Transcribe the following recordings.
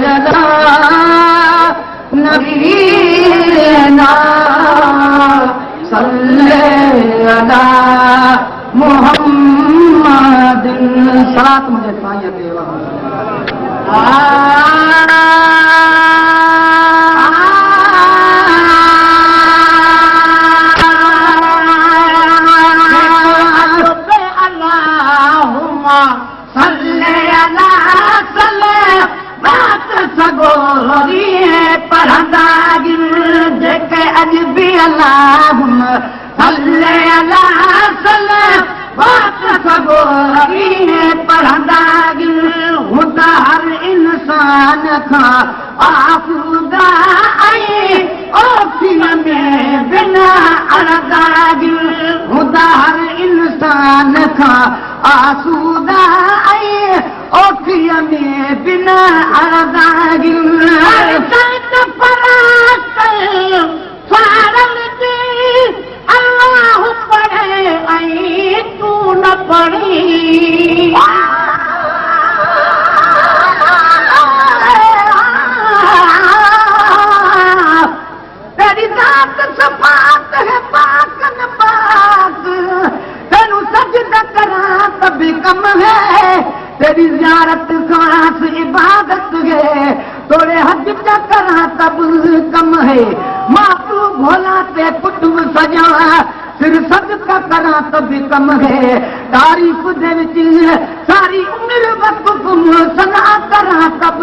अला नबीना सल्ले अला मुहम्मद सलात मुझे पाइए देवा हर इंसान खां आसूदा आए ओखिय में बिना अरदागी हर इंसान खां आसूदा आए ओखिय में बिना अरदागी अल्लाह पढ़े ऐं तू न पढ़ी तेरी जात सफात है पाकन पाक तेनू सजदा करा तब कम है तेरी ज़ियारत खास इबादत है तोरे हज करा तब कम है मां तू भोला ते पुटु सजा सिर सदका करा तब कम है तारीफ दे विच सारी उम्र वक़्फ सना करा तब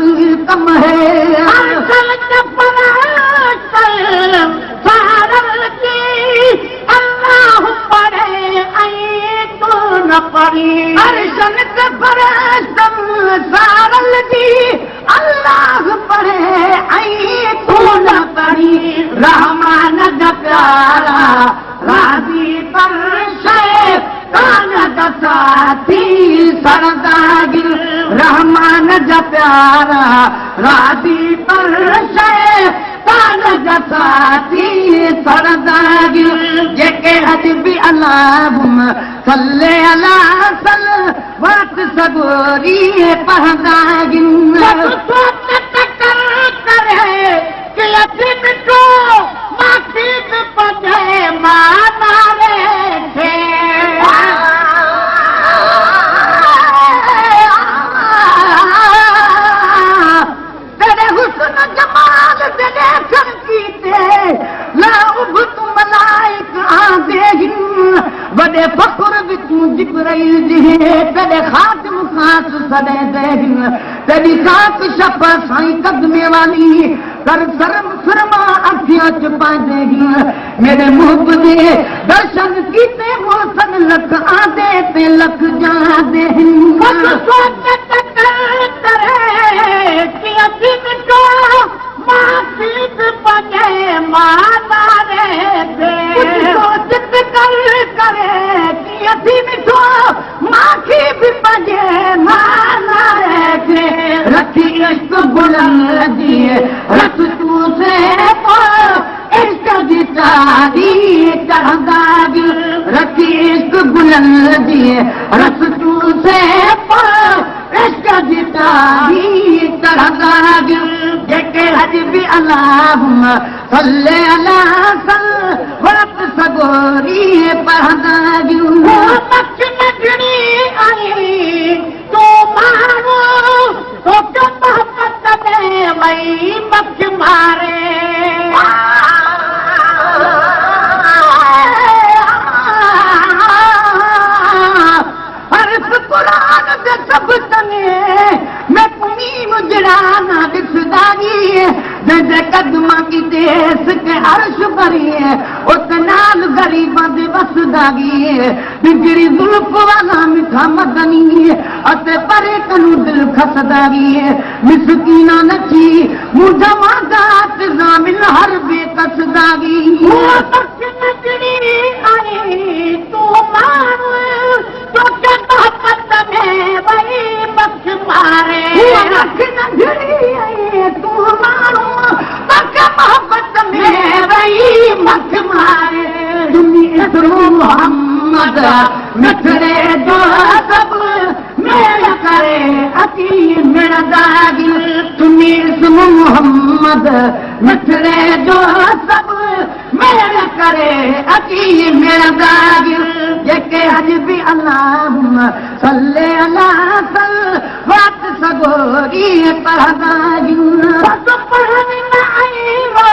कम है अल्लाह पढ़े ऐं तू न पढ़ी अर्शन ते फरिश्तन सारल जी अल्लाह पढ़े ऐं तू न पढ़ी रहमान जा प्यारा राज़ी पर शैतान जा साथी सरदागिर रहमान जा प्यारा राज़ी पर शैतान जा साथी सरदागिर जेके हज बि अल्लाहुम सल्ले अला सल वत सगोरी पढ़ंदागिर करे कि अची मिठो माखी बि पजे मानारे थे तेरे हुस्न जमाल ते देखण कीते ला उभ तू मलाइक आंदे वॾे फ़ख़्र बि तूं जिब्राईल जी कॾहिं ख़ातिम ख़ास सॾे दे तेरी खाक शप साईं कदमे वाली कर शर्म शर्मा अखियां छुपाए देगी मेरे मुहब दे दर्शन कीते मोसन लख आदे ते लख जादे रखी इश्क बुलंद रख तू से इश्क जी तारीख चढ़ंदागी रखी इश्क बुलंद रख तू से इश्क जी तारीख चढ़ंदागी जेके हज बि अल्लाहुम सल्ले अला सल वत सगोरी पढ़ंदागी मच नगड़ी आई तो मारो तो मोहब्बत में मई मक्ष मारे हर्फ कुरान दे सब तने मैं कुमी मुजराना दिसदागी दे कदमा की देश के अर्श भरी उतनाल गरीबां दे वसदागी बिगड़ी जुल्फ वाला मिठा मदनी अते परे कनु दिल खसदागी मिसकीना नची मुझा मादात जामिल हर बेकसदागी मक्ष नगड़ी आई तू मारो तो मोहब्बत में वही मक्ष मारे मक्ष नगड़ी आई तू मारो मोहब्बत में वही मक्ष मारे दुनिया मोहम्मद मिठड़े जो सब मेरा करे अती मेरा दागिल तुम्ही मोहम्मद मिठड़े जो सब मेरा करे अकी मेरा दागिल जेके अज भी अल्लाहुम्मा सल्ले अला सल वात सगोरी पर दागिल तो पढ़ने न आईरो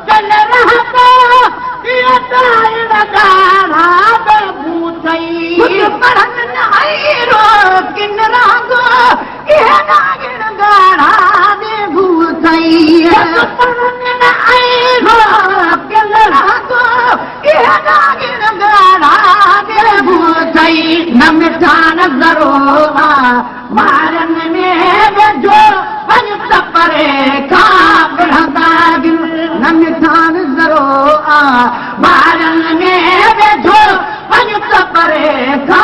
चल रहता ये दायरा गारा दे भूतई पढ़ने न आईरो किन रागो ये दागिल गारा दे भूतई पढ़ने न आईरो किन रागो ये दागिल गारा दे भूतई न मिठान जरो मारन में जो पन परे खा दागिल न मिठान जरो मारन में जो पन परे खा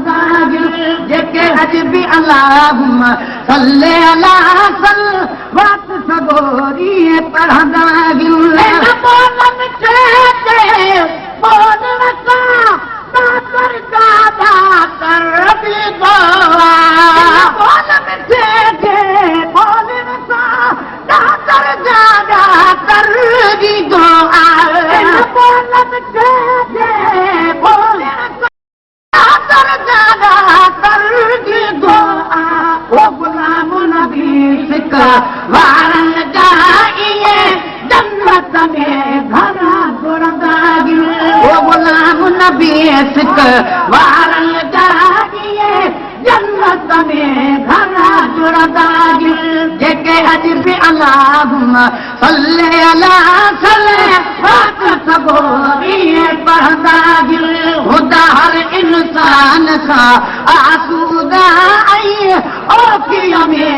दागिल जेके अज भी अल्लाहुम्मा सल्ले अला सल वात सगोरी पर दागिल बोलन चेते बोलन का दातर दादा कर भी गोवा बोलन चेते बोलन का दातर दादा कर भी गोवा बोलन चेते बोलन का दातर दादा कर भी गोवा वो गुलाम नबी सिका वारन जाइए जन्नत में घरा दागिल वो गुलाम नबी सिक वारन जाइए जन्नत में घरा दागिल जेके अज भी अल्लाहुम्मा सल्ले अला सल्ले वात सगोरी पर दागिल खुदा हर इंसान का आसूदा आई ओ की अमी